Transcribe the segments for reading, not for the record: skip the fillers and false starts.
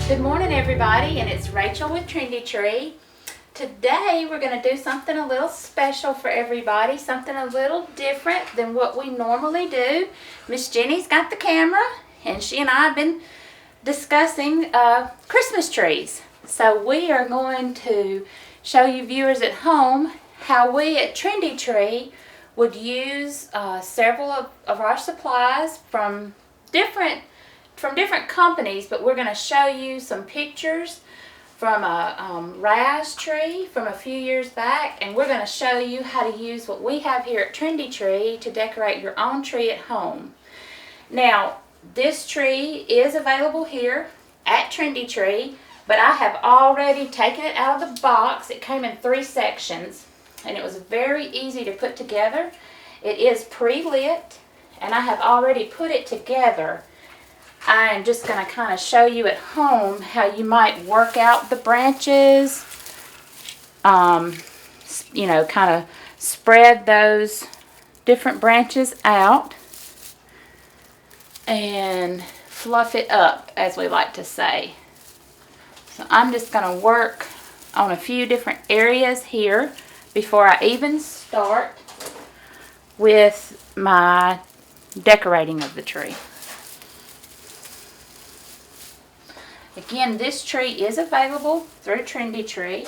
Good morning, everybody, and it's Rachel with Trendy Tree. Today we're going to do something a little special for everybody, something a little different than what we normally do. Miss Jenny's got the camera, and she and I have been discussing Christmas trees. So we are going to show you viewers at home how we at Trendy Tree would use several of our supplies from different companies, but we're going to show you some pictures from a raz tree from a few years back, and we're going to show you how to use what we have here at Trendy Tree to decorate your own tree at home. Now, this tree is available here at Trendy Tree, but I have already taken it out of the box. It came in 3 sections, and it was very easy to put together. It is pre-lit, and I have already put it together. I'm just going to kind of show you at home how you might work out the branches, you know, kind of spread those different branches out and fluff it up, as we like to say. So I'm just going to work on a few different areas here before I even start with my decorating of the tree. Again, this tree is available through Trendy Tree,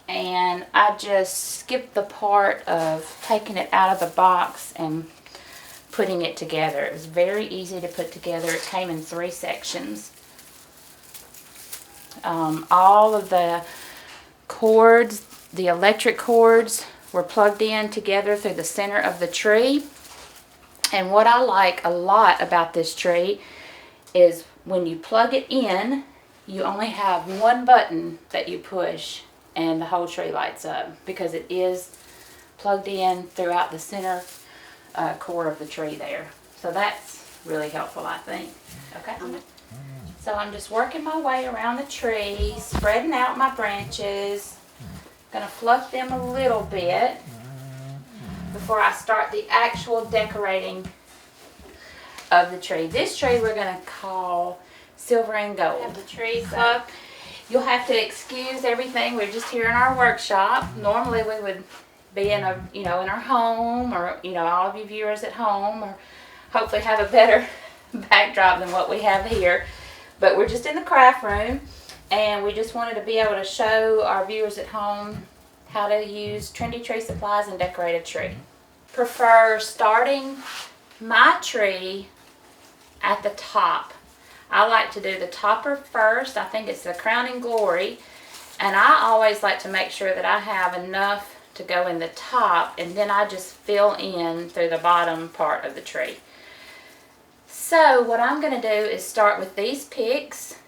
and I just skipped the part of taking it out of the box and putting it together. It was very easy to put together. It came in 3 sections. All of the cords, the electric cords, were plugged in together through the center of the tree. And what I like a lot about this tree is when you plug it in, you only have one button that you push and the whole tree lights up, because it is plugged in throughout the center core of the tree there. So that's really helpful, I think. Okay. So I'm just working my way around the tree, spreading out my branches. Gonna fluff them a little bit before I start the actual decorating of the tree. This tree we're going to call Silver and Gold. Have the trees up. You'll have to excuse everything. We're just here in our workshop. Normally we would be in in our home, or all of you viewers at home, or hopefully have a better backdrop than what we have here. But we're just in the craft room, And we just wanted to be able to show our viewers at home how to use Trendy tree supplies and decorate a tree. Prefer starting my tree at the top. I like to do the topper first. I think it's the crowning glory. And I always like to make sure that I have enough to go in the top, and then I just fill in through the bottom part of the tree. So what I'm going to do is start with these picks.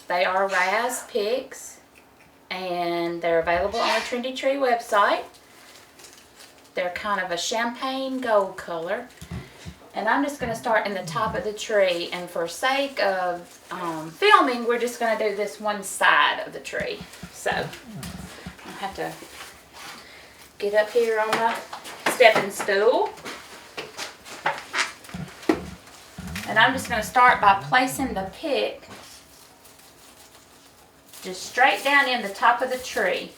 They are Raz picks, and they're available on the Trendy Tree website. They're kind of a champagne gold color. And I'm just going to start in the top of the tree, and for sake of filming, we're just going to do this one side of the tree. So I have to get up here on my stepping stool. And I'm just going to start by placing the pick just straight down in the top of the tree.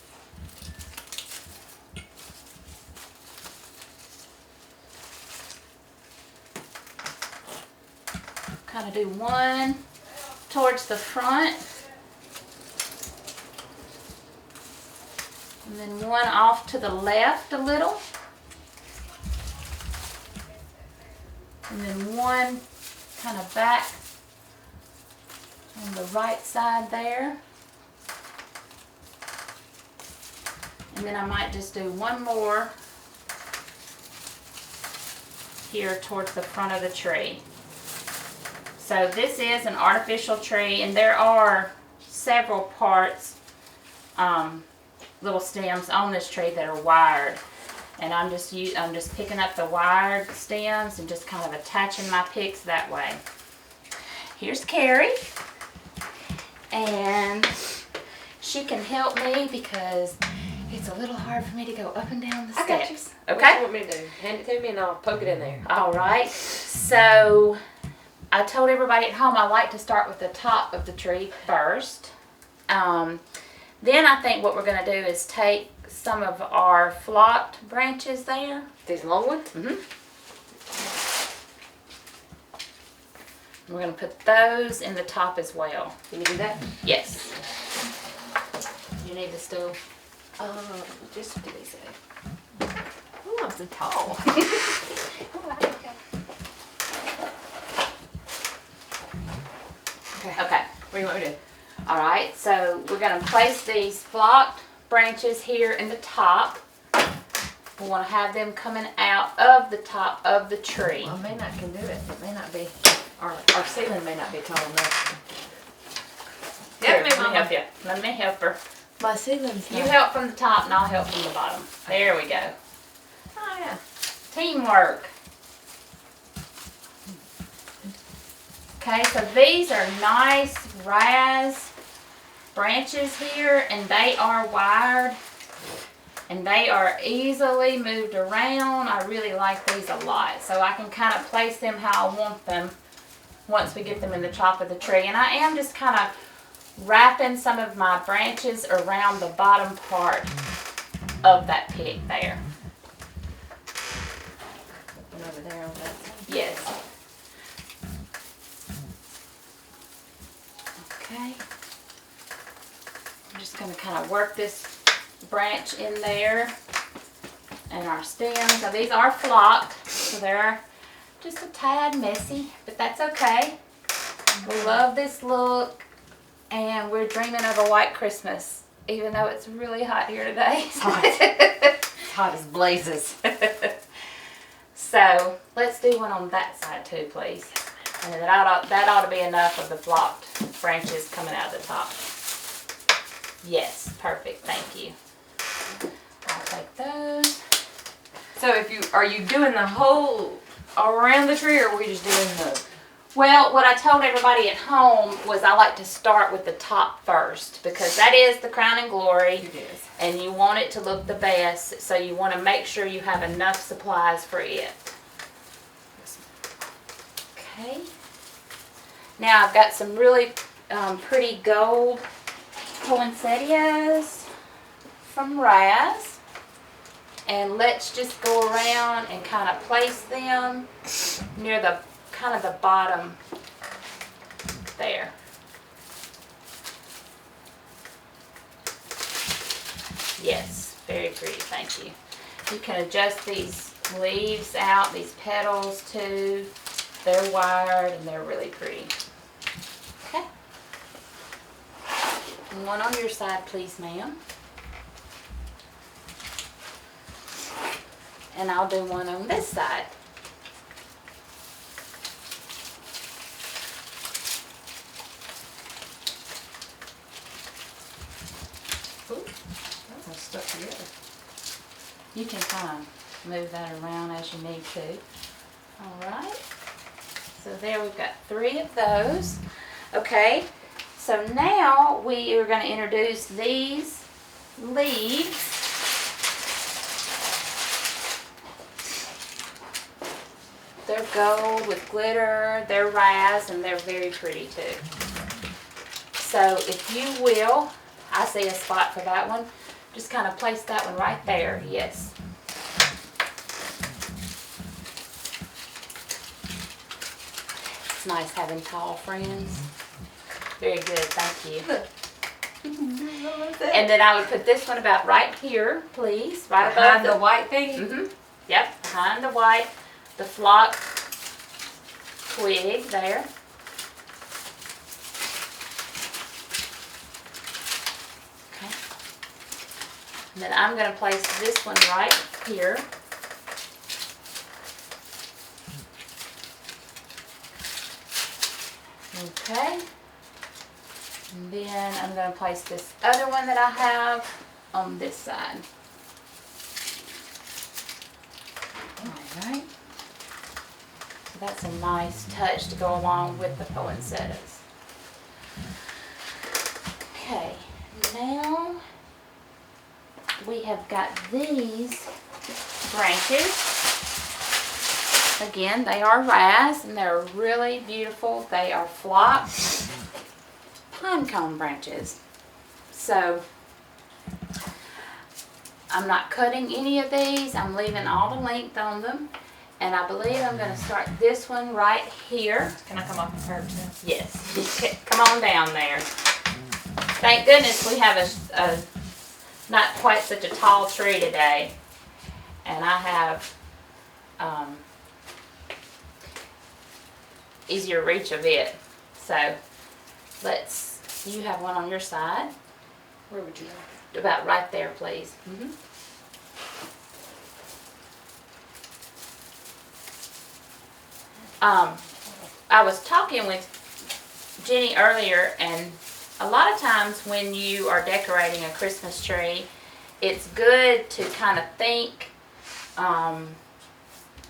Kind of do one towards the front, and then one off to the left a little, and then one kind of back on the right side there. And then I might just do one more here towards the front of the tree. So this is an artificial tree, and there are several parts, little stems on this tree that are wired. And I'm just picking up the wired stems and just kind of attaching my picks that way. Here's Carrie, and she can help me because it's a little hard for me to go up and down the steps. I got you. Okay? What do you want me to do? Hand it to me and I'll poke it in there. All right. So I told everybody at home I like to start with the top of the tree first. Then I think what we're going to do is take some of our flocked branches there. These long ones? Mm-hmm. We're going to put those in the top as well. Can you do that? Yes. You need the stool? Just do these. Ooh, I'm so tall. Okay. What do you want me to do? All right. So we're going to place these flocked branches here in the top. We want to have them coming out of the top of the tree. Well, I may not can do it. It may not be. Our ceiling may not be tall enough. Here, let me help you. Let me help her. My ceiling's You help from the top and I'll help from the bottom. There we go. Oh, yeah. Teamwork. Okay, so these are nice Raz branches here, and they are wired, and they are easily moved around. I really like these a lot, so I can kind of place them how I want them once we get them in the top of the tree. And I am just kind of wrapping some of my branches around the bottom part of that pick there. And over there on that side. Yes. Okay. I'm just going to kind of work this branch in there, and our stems. Now these are flocked, so they're just a tad messy, but that's okay. We love this look, and we're dreaming of a white Christmas, even though it's really hot here today. It's hot. It's hot as blazes. So let's do one on that side too, please. And that ought to be enough of the flocked branches coming out of the top. Yes, perfect. Thank you. I'll take those. So are you doing the whole around the tree, or are we just doing the? Well, what I told everybody at home was I like to start with the top first, because that is the crowning glory. It is. And you want it to look the best, so you want to make sure you have enough supplies for it. Okay. Now I've got some really pretty gold poinsettias from Raz. And let's just go around and kind of place them near the kind of the bottom there. Yes, very pretty, thank you. You can adjust these leaves out, these petals too. They're wired and they're really pretty. Okay. One on your side, please, ma'am. And I'll do one on this side. Ooh, That one's stuck together. you can kind of move that around as you need to. All right. So there we've got 3 of those. Okay. So now we are going to introduce these leaves. They're gold with glitter, they're raz, and they're very pretty too. So if you will, I see a spot for that one. Just kind of place that one right there, yes. It's nice having tall friends. Very good, thank you. And then I would put this one about right here, please. Right Behind above the white thing? Mm-hmm. Yep, behind the white, the flock twig there. Okay. And then I'm going to place this one right here. Okay. And then I'm going to place this other one that I have on this side. Alright. So that's a nice touch to go along with the poinsettias. Okay, now we have got these branches. Again, they are raz and they're really beautiful. They are flocked pine cone branches. So I'm not cutting any of these. I'm leaving all the length on them. And I believe I'm going to start this one right here. Can I come off the curb too? Yes. Come on down there. Thank goodness we have a not quite such a tall tree today. And I have easier reach of it. So you have one on your side. Where would you like? About right there, please. I was talking with Jenny earlier, and a lot of times when you are decorating a Christmas tree, it's good to kind of think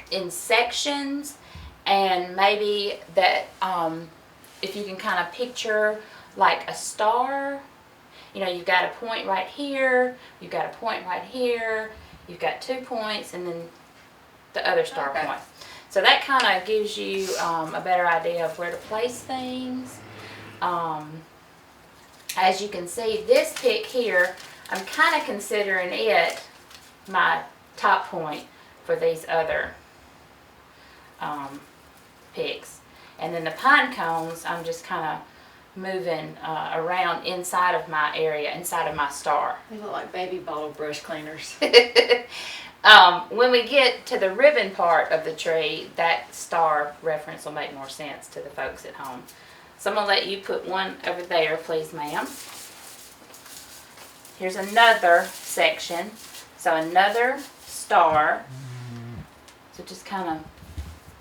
in sections, and maybe that if you can kind of picture like a star. You know, you've got a point right here, you've got a point right here, you've got 2 points, and then the other star point. So that kind of gives you a better idea of where to place things. As you can see, this pick here, I'm kind of considering it my top point for these other picks. And then the pine cones, I'm just kind of moving around inside of my area, inside of my star. They look like baby bottle brush cleaners. When we get to the ribbon part of the tree, that star reference will make more sense to the folks at home. So I'm going to let you put one over there, please, ma'am. Here's another section. So another star. So just kind of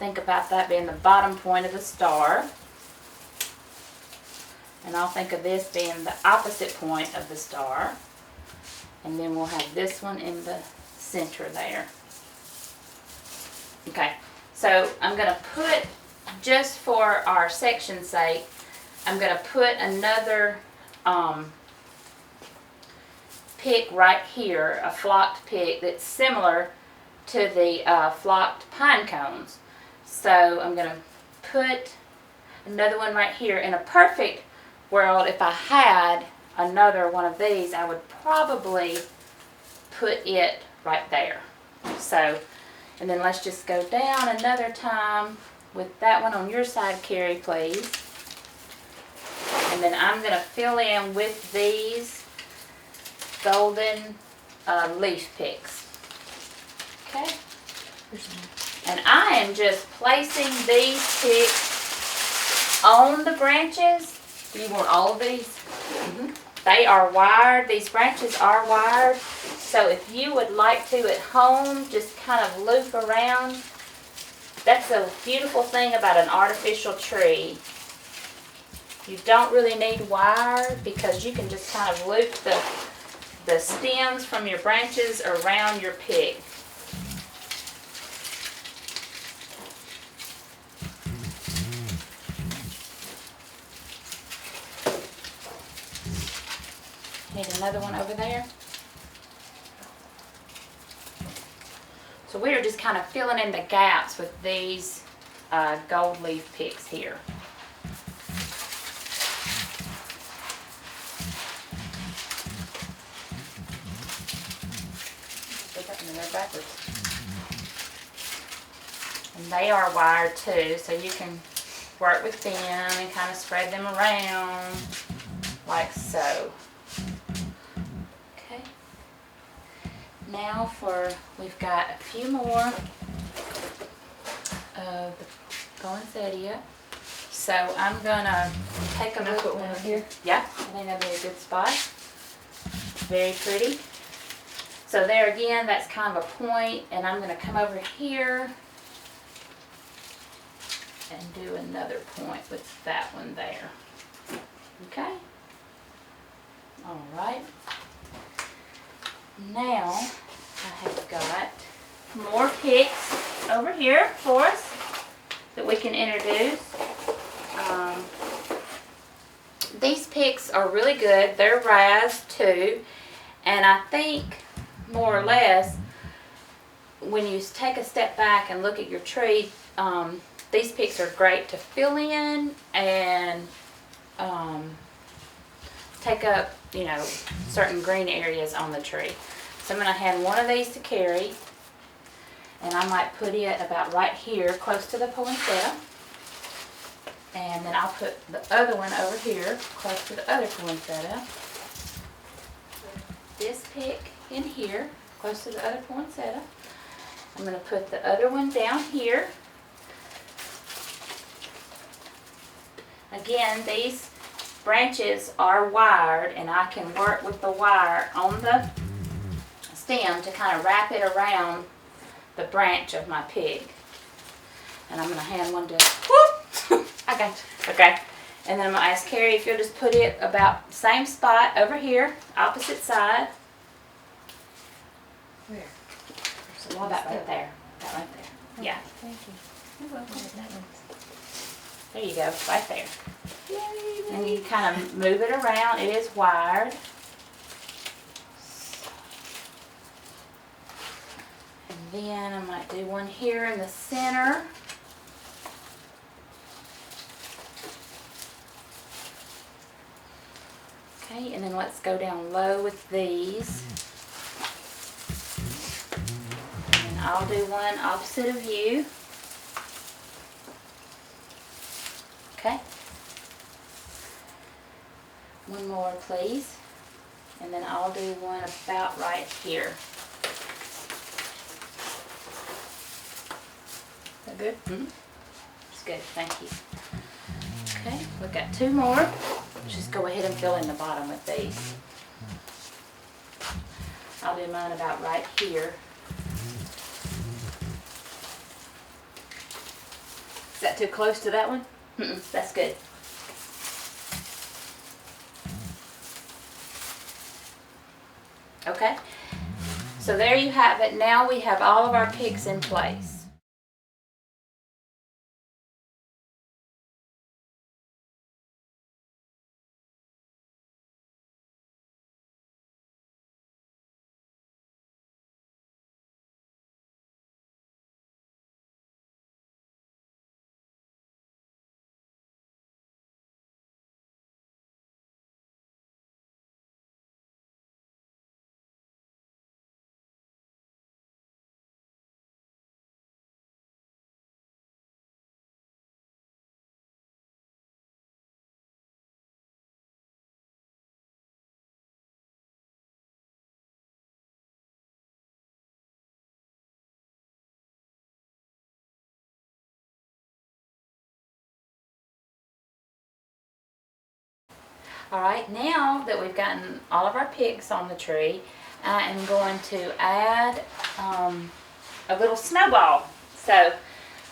think about that being the bottom point of the star. And I'll think of this being the opposite point of the star. And then we'll have this one in the center there. Okay, so I'm going to put, just for our section's sake, I'm going to put another pick right here, a flocked pick that's similar to the flocked pine cones. So I'm going to put another one right here. In a perfect world, if I had another one of these, I would probably put it right there. So, and then let's just go down another time with that one on your side, Carrie, please. And then I'm going to fill in with these golden leaf picks. Okay. And I am just placing these picks on the branches. Do you want all of these? Mm-hmm. They are wired. These branches are wired. So if you would like to at home, just kind of loop around. That's the beautiful thing about an artificial tree. You don't really need wire because you can just kind of loop the stems from your branches around your pig. Need another one over there. So we are just kind of filling in the gaps with these gold leaf picks here. Backwards. And they are wired too, so you can work with them and kind of spread them around like so. Okay. Now we've got a few more of the poinsettia. So I'm gonna take a look. Put one over here. Yeah, I think that'd be a good spot. Very pretty. So there again, that's kind of a point, and I'm going to come over here and do another point with that one there. Okay? All right. Now, I have got more picks over here for us that we can introduce. These picks are really good. They're raised too, and I think more or less, when you take a step back and look at your tree, these picks are great to fill in and take up, certain green areas on the tree. So I'm going to hand one of these to Carrie, and I might put it about right here, close to the poinsettia. And then I'll put the other one over here, close to the other poinsettia. This pick in here, close to the other poinsettia. I'm going to put the other one down here. Again, these branches are wired, and I can work with the wire on the stem to kind of wrap it around the branch of my pig. And I'm going to hand one to, whoop! I got you. Okay. And then I'm going to ask Carrie if you'll just put it about the same spot over here, opposite side. Where? Well, about right there. About right there. Yeah. Thank you. You're welcome. There you go. Right there. Yay, and you kind of move it around. It is wired. And then I might do one here in the center. Okay, and then let's go down low with these. And I'll do one opposite of you. Okay. One more, please. And then I'll do one about right here. Is that good? Mm-hmm. It's good, thank you. Okay, we've got two more. Just go ahead and fill in the bottom with these. I'll do mine about right here. Is that too close to that one? Mm-mm, that's good. Okay, so there you have it. Now we have all of our pigs in place. All right, now that we've gotten all of our pigs on the tree, I am going to add a little snowball. So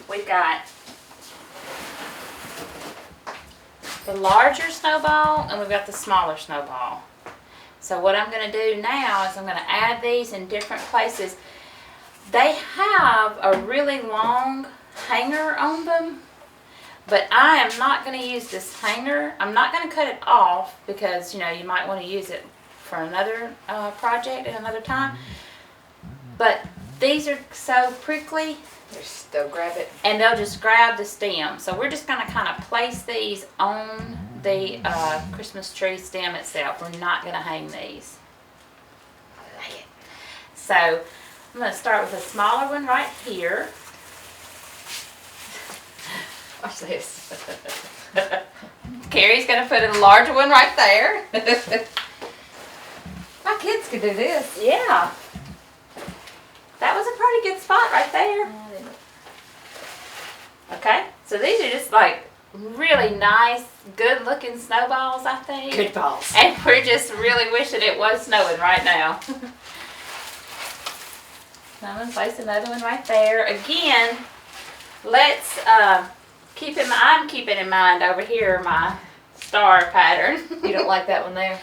we've got the larger snowball and we've got the smaller snowball. So what I'm going to do now is I'm going to add these in different places. They have a really long hanger on them, but I am not going to use this hanger. I'm not going to cut it off because, you know, you might want to use it for another project at another time. But these are so prickly. They'll grab it. And they'll just grab the stem. So we're just going to kind of place these on the Christmas tree stem itself. We're not going to hang these. So I'm going to start with a smaller one right here. Watch this. Carrie's going to put a larger one right there. My kids could do this. Yeah. That was a pretty good spot right there. Okay, so these are just like really nice, good looking snowballs, I think. Good balls. And we're just really wishing it was snowing right now. I'm going to place another one right there. Again, let's I'm keeping in mind over here my star pattern. You don't like that one there?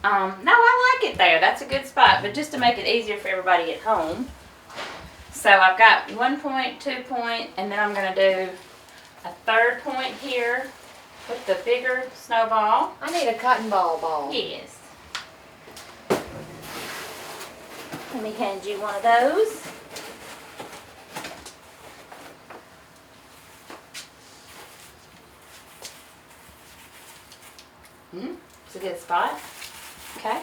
No, I like it there. That's a good spot, but just to make it easier for everybody at home. So I've got 1 point, 2 point, and then I'm going to do a third point here with the bigger snowball. I need a cotton ball. Yes. Let me hand you one of those. It's a good spot. Okay.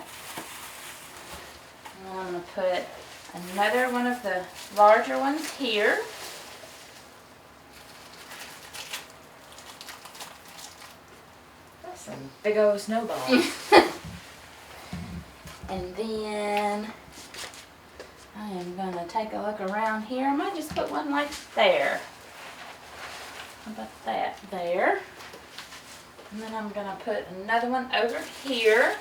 And I'm going to put another one of the larger ones here. That's some big old snowballs. And then I am going to take a look around here. I might just put one like there. How about that there? And then I'm going to put another one over here.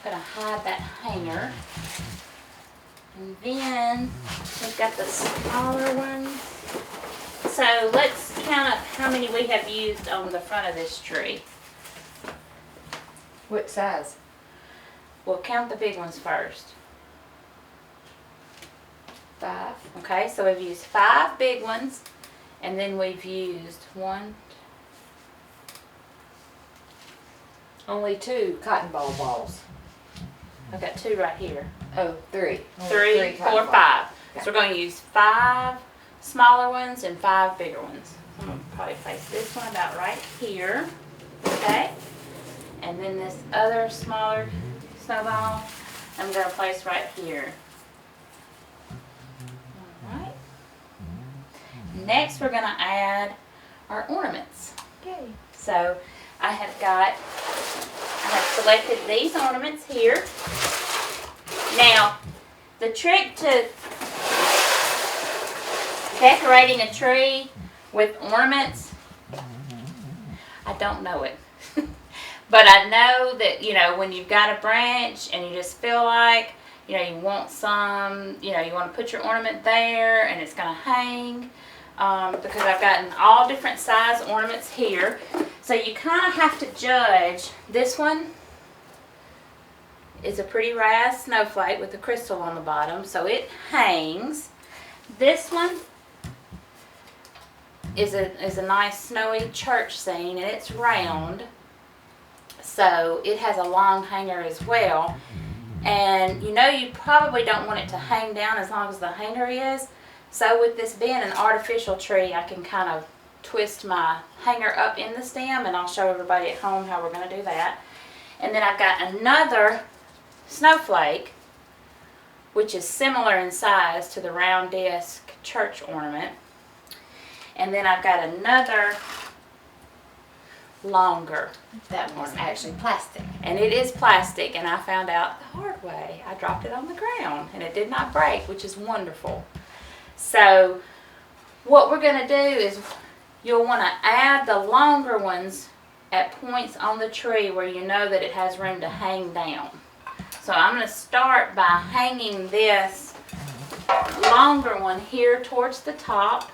I'm going to hide that hanger. And then we've got the smaller ones. So let's count up how many we have used on the front of this tree. What size? We'll count the big ones first. 5. Okay, so we've used 5 big ones, and then we've used 1. Only 2 cotton balls. I've got 2 right here. Oh, 3. 3, 4, 5. So we're going to use 5 smaller ones and 5 bigger ones. I'm going to probably place this one about right here. Okay? And then this other smaller snowball, I'm going to place right here. Alright. Next we're going to add our ornaments. Okay. So I have selected these ornaments here. Now, the trick to decorating a tree with ornaments, I don't know it. But I know that, you know, when you've got a branch and you just feel like, you know, you want some, you know, you want to put your ornament there and it's going to hang. Because I've gotten all different size ornaments here. So you kind of have to judge. This one is a pretty Raz snowflake with a crystal on the bottom, so it hangs. This one is a nice snowy church scene, and it's round, so it has a long hanger as well. And you know you probably don't want it to hang down as long as the hanger is. So with this being an artificial tree, I can kind of twist my hanger up in the stem, and I'll show everybody at home how we're going to do that. And then I've got another snowflake, which is similar in size to the round disc church ornament. And then I've got another longer. That one's actually plastic. And it is plastic, and I found out the hard way. I dropped it on the ground, and it did not break, which is wonderful. So what we're going to do is you'll want to add the longer ones at points on the tree where you know that it has room to hang down. So I'm going to start by hanging this longer one here towards the top.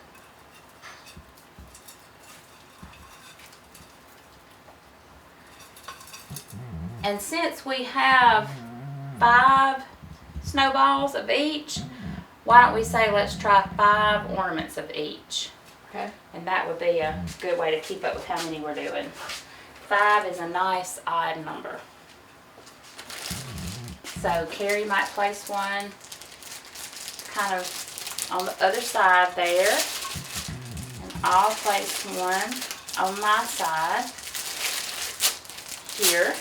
And since we have 5 snowballs of each, why don't we say let's try 5 ornaments of each. Okay. And that would be a good way to keep up with how many we're doing. 5 is a nice odd number. So Carrie might place one kind of on the other side there. And I'll place one on my side here.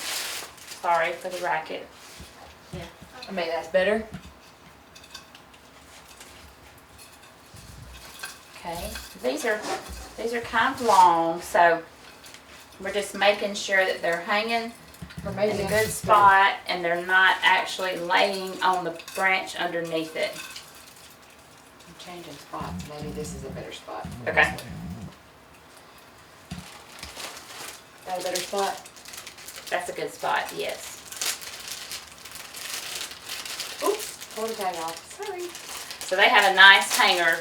Sorry for the racket. Yeah. I mean, that's better. Okay. These are kind of long, so we're just making sure that they're hanging in a good spot and they're not actually laying on the branch underneath it. I'm changing spots. Maybe this is a better spot. Okay. That a better spot? That's a good spot, yes. Oops, pull the tag off. Sorry. So they have a nice hanger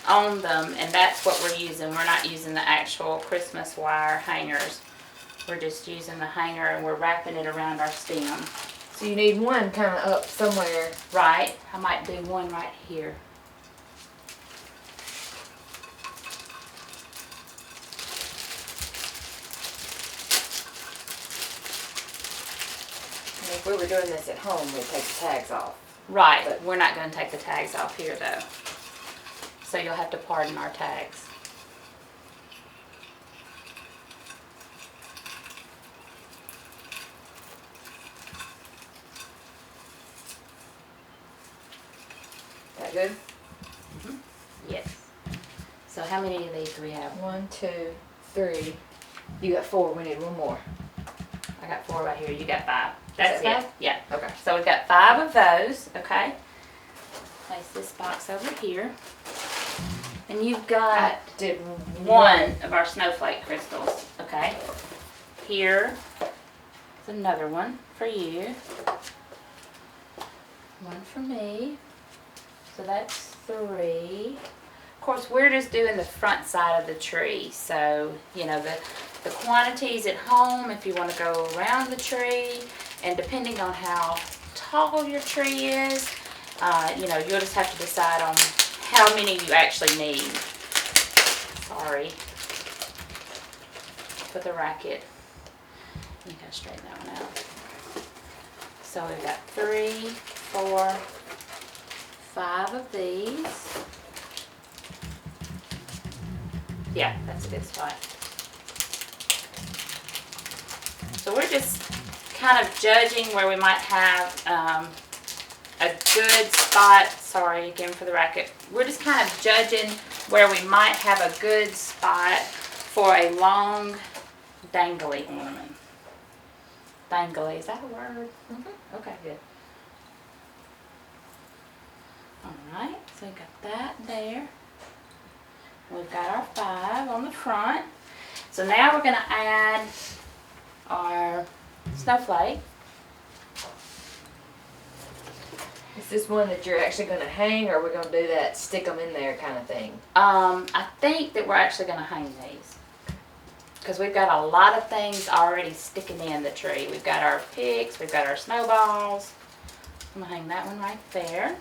on them, and that's what we're using. We're not using the actual Christmas wire hangers. We're just using the hanger and we're wrapping it around our stem. So you need one kind of up somewhere. Right. I might do one right here. And if we were doing this at home, we'd take the tags off. Right. But we're not going to take the tags off here, though. So you'll have to pardon our tags. That good? Mm-hmm. Yes. So how many of these do we have? 1, 2, 3. You got 4. We need one more. I got 4 right here. You got 5. That's that it. 5? Yeah. Okay. So we've got 5 of those. Okay. Place this box over here. And you've got I did one of our snowflake crystals. Okay. Here is another one for you. One for me. So that's 3. Of course, we're just doing the front side of the tree. So, you know, the quantities at home, if you want to go around the tree, and depending on how tall your tree is, you know, you'll just have to decide on how many you actually need. Sorry for the racket. You gotta straighten that one out. So we've got 3, 4, 5 of these. Yeah, that's a good spot. So we're just kind of judging where we might have a good spot. Sorry again for the racket. We're just kind of judging where we might have a good spot for a long dangly ornament. Dangly, is that a word? Mm-hmm. Okay, good. Alright, so we've got that there. We've got our 5 on the front. So now we're going to add our snowflake. Is this one that you're actually going to hang, or are we going to do that stick them in there kind of thing? I think that we're actually going to hang these. Because we've got a lot of things already sticking in the tree. We've got our picks, we've got our snowballs. I'm going to hang that one right there.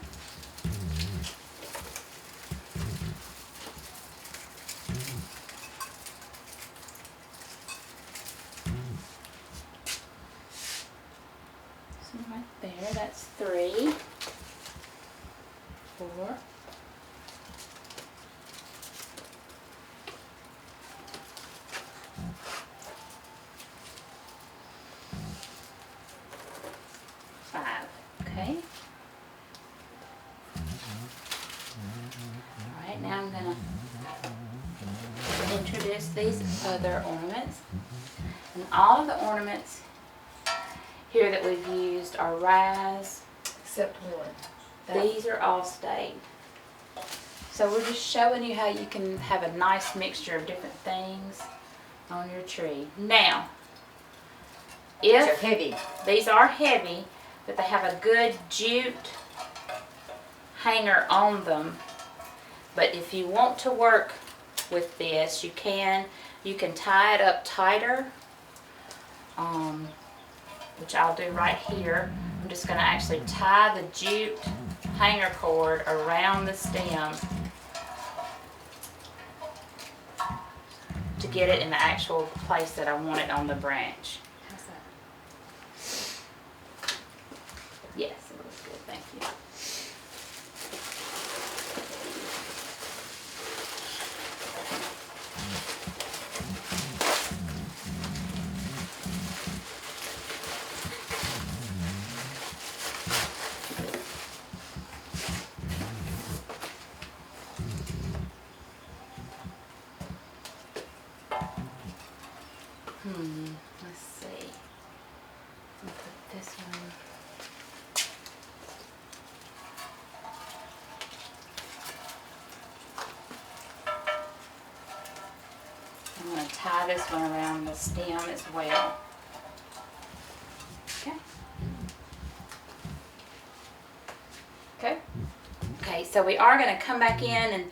So right there, that's 3, 4. 5. Okay. Alright, now I'm going to introduce these other ornaments. And all of the ornaments here that we've used are Rise. Except one. These are all stayed. So we're just showing you how you can have a nice mixture of different things on your tree. Now, They're if heavy. these are heavy, but they have a good jute hanger on them. But if you want to work with this, you can. You can tie it up tighter, which I'll do right here. I'm just going to actually tie the jute hanger cord around the stem to get it in the actual place that I want it on the branch. How's that? Yes, it looks good, thank you. Let's see. I'll put this one. I'm going to tie this one around the stem as well. Okay. Okay. Okay, so we are going to come back in, and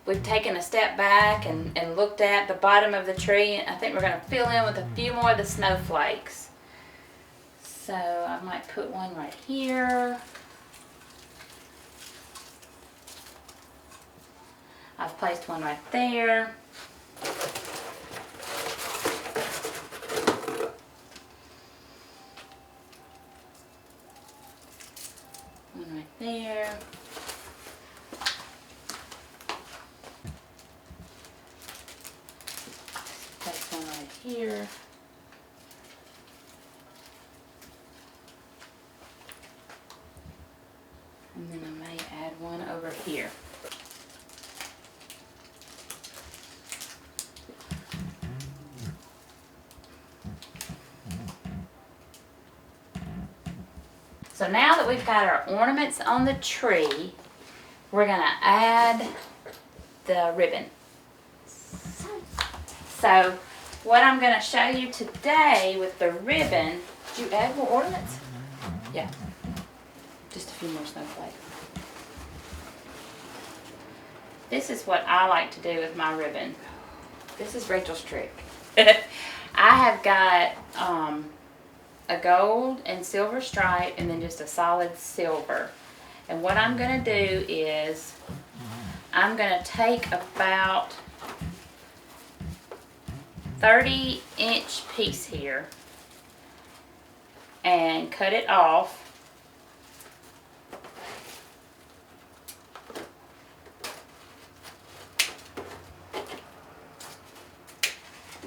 we've taken a step back and looked at the bottom of the tree. I think we're going to fill in with a few more of the snowflakes. So I might put one right here. I've placed one right there. One right there. Place one right here. And then I may add one over here. So now that we've got our ornaments on the tree, we're going to add the ribbon. So what I'm going to show you today with the ribbon, Did you add more ornaments? yeah, just a few more snowflakes. This is what I like to do with my ribbon. This is Rachel's trick. I have got a gold and silver stripe and then just a solid silver. And what I'm going to do is I'm going to take about 30-inch piece here and cut it off.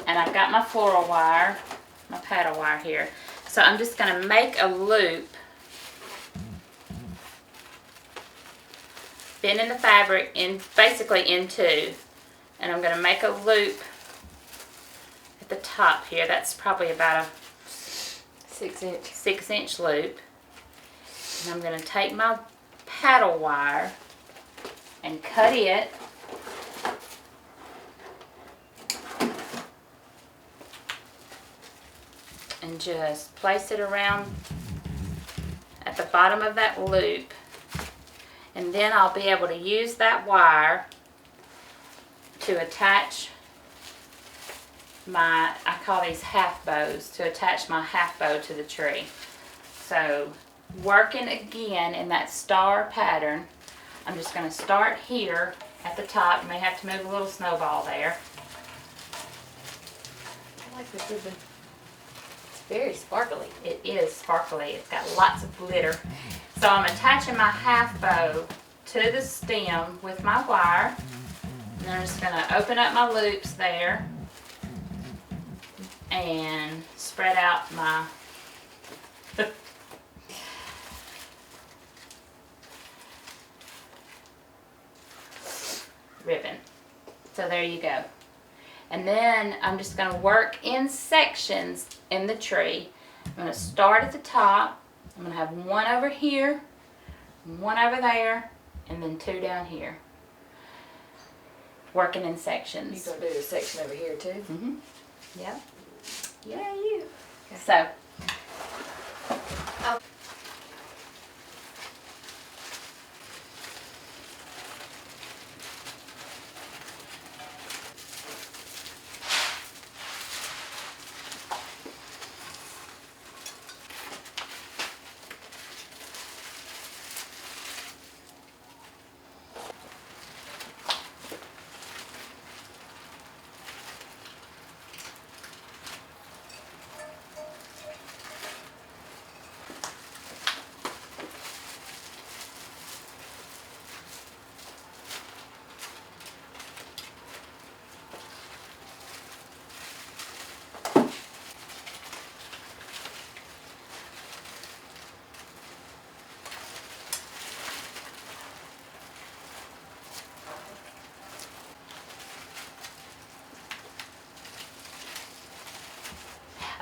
And I've got my floral wire, my paddle wire here. So I'm just going to make a loop, bending the fabric in basically in two. And I'm going to make a loop at the top here. That's probably about a 6-inch loop. And I'm going to take my paddle wire and cut it. And just place it around at the bottom of that loop. And then I'll be able to use that wire to attach my, I call these half bows, to attach my half bow to the tree. So working again in that star pattern, I'm just going to start here at the top. You may have to move a little snowball there. I like this ribbon. Very sparkly. It is sparkly. It's got lots of glitter. So I'm attaching my half bow to the stem with my wire. And I'm just going to open up my loops there and spread out my ribbon. So there you go. And then I'm just going to work in sections in the tree. I'm going to start at the top. I'm going to have one over here, one over there, and then two down here. Working in sections. You're going to do a section over here too? Mm-hmm. Yep. Yeah, you. Okay. So.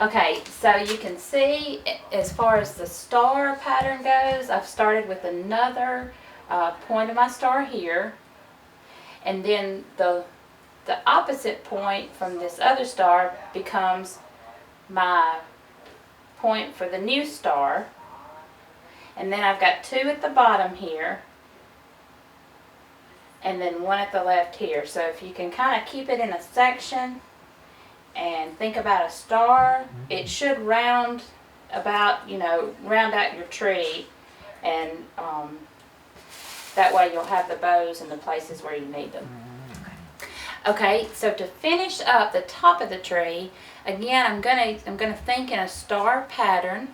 Okay, so you can see as far as the star pattern goes, I've started with another point of my star here, and then the opposite point from this other star becomes my point for the new star, and then I've got two at the bottom here, and then one at the left here. So if you can kind of keep it in a section and think about a star, it should round about, round out your tree, and that way you'll have the bows in the places where you need them. Okay, so to finish up the top of the tree, again, I'm gonna think in a star pattern.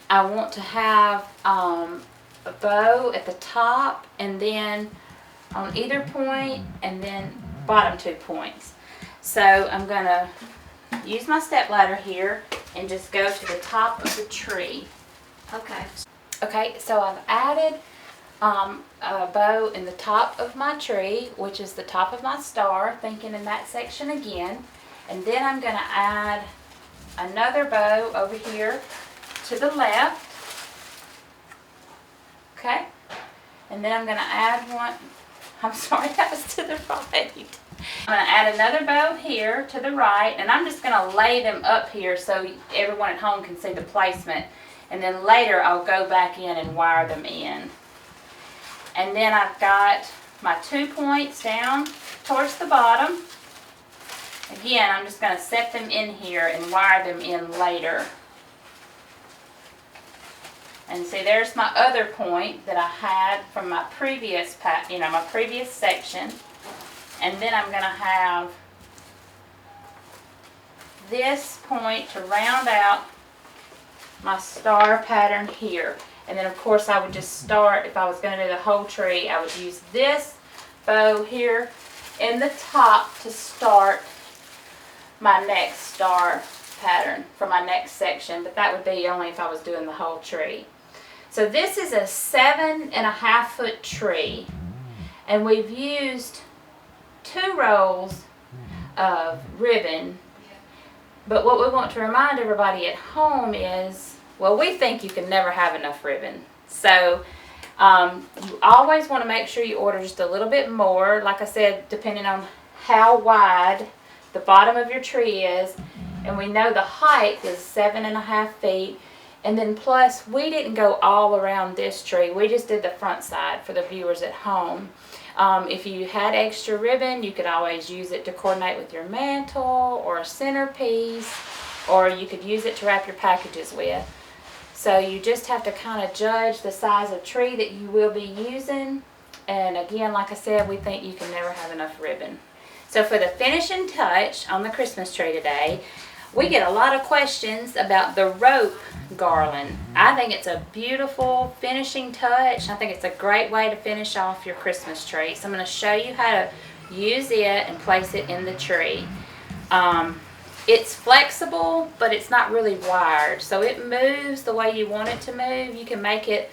I want to have a bow at the top, and then on either point, and then bottom 2 points. So I'm going to use my step ladder here and just go to the top of the tree. Okay. Okay, so I've added a bow in the top of my tree, which is the top of my star, thinking in that section again. And then I'm going to add another bow over here to the left. Okay, and then I'm going to add one. I'm sorry, that was to the right. I'm going to add another bow here to the right, and I'm just going to lay them up here so everyone at home can see the placement. And then later I'll go back in and wire them in. And then I've got my 2 points down towards the bottom. Again, I'm just going to set them in here and wire them in later. And see, there's my other point that I had from my previous my previous section. And then I'm going to have this point to round out my star pattern here. And then of course I would just start, if I was going to do the whole tree, I would use this bow here in the top to start my next star pattern for my next section, but that would be only if I was doing the whole tree. So this is a 7.5 foot tree, and we've used 2 rolls of ribbon, but what we want to remind everybody at home is, well, we think you can never have enough ribbon. So you always want to make sure you order just a little bit more, like I said, depending on how wide the bottom of your tree is. And we know the height is 7.5 feet. And then plus, we didn't go all around this tree. We just did the front side for the viewers at home. If you had extra ribbon, you could always use it to coordinate with your mantle or a centerpiece, or you could use it to wrap your packages with. So you just have to kind of judge the size of tree that you will be using. And again, like I said, we think you can never have enough ribbon. So for the finishing touch on the Christmas tree today, we get a lot of questions about the rope garland. I think it's a beautiful finishing touch. I think it's a great way to finish off your Christmas tree. So I'm going to show you how to use it and place it in the tree. It's flexible, but it's not really wired, so it moves the way you want it to move. You can make it,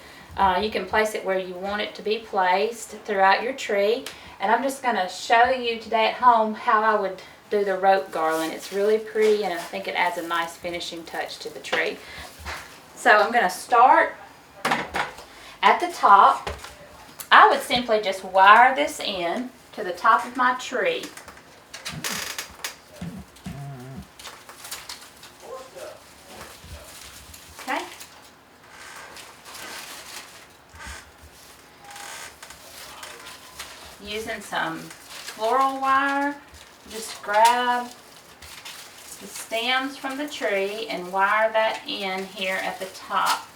you can place it where you want it to be placed throughout your tree. And I'm just going to show you today at home how I would do the rope garland. It's really pretty, and I think it adds a nice finishing touch to the tree. So I'm going to start at the top. I would simply just wire this in to the top of my tree. using some floral wire. Just grab the stems from the tree and wire that in here at the top.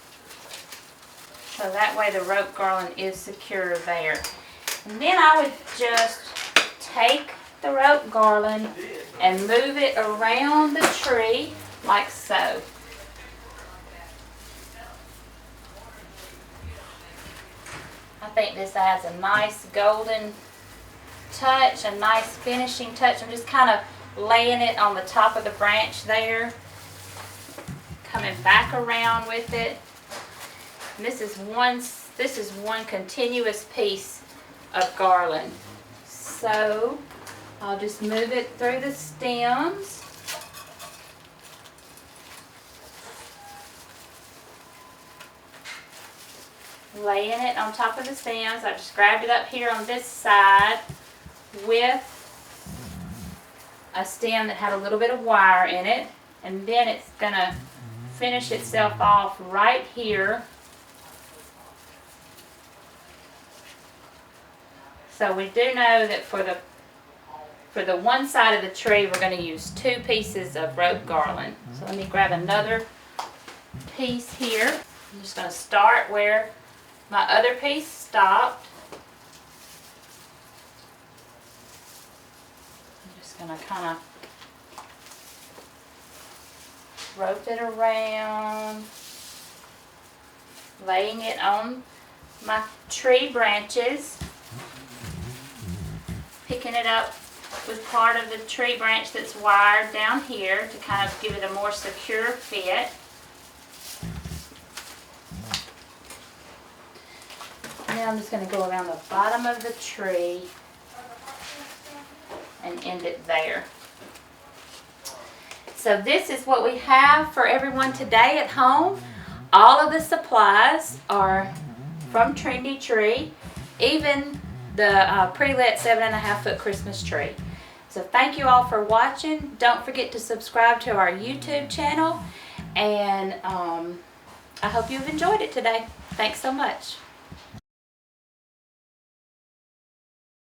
So that way the rope garland is secure there. And then I would just take the rope garland and move it around the tree like so. I think this adds a nice golden touch, a nice finishing touch. I'm just kind of laying it on the top of the branch there, coming back around with it. And this is one continuous piece of garland. So I'll just move it through the stems. Laying it on top of the stems. I just grabbed it up here on this side with a stem that had a little bit of wire in it, and then it's gonna finish itself off right here. So we do know that for the one side of the tree we're going to use 2 pieces of rope garland. So let me grab another piece here. I'm just going to start where my other piece stopped. I'm just going to kind of rope it around, laying it on my tree branches, picking it up with part of the tree branch that's wired down here to kind of give it a more secure fit. Now I'm just going to go around the bottom of the tree and end it there. So this is what we have for everyone today at home. All of the supplies are from Trendy Tree, even the pre-lit 7.5 foot Christmas tree. So thank you all for watching. Don't forget to subscribe to our YouTube channel, and I hope you've enjoyed it today. Thanks so much.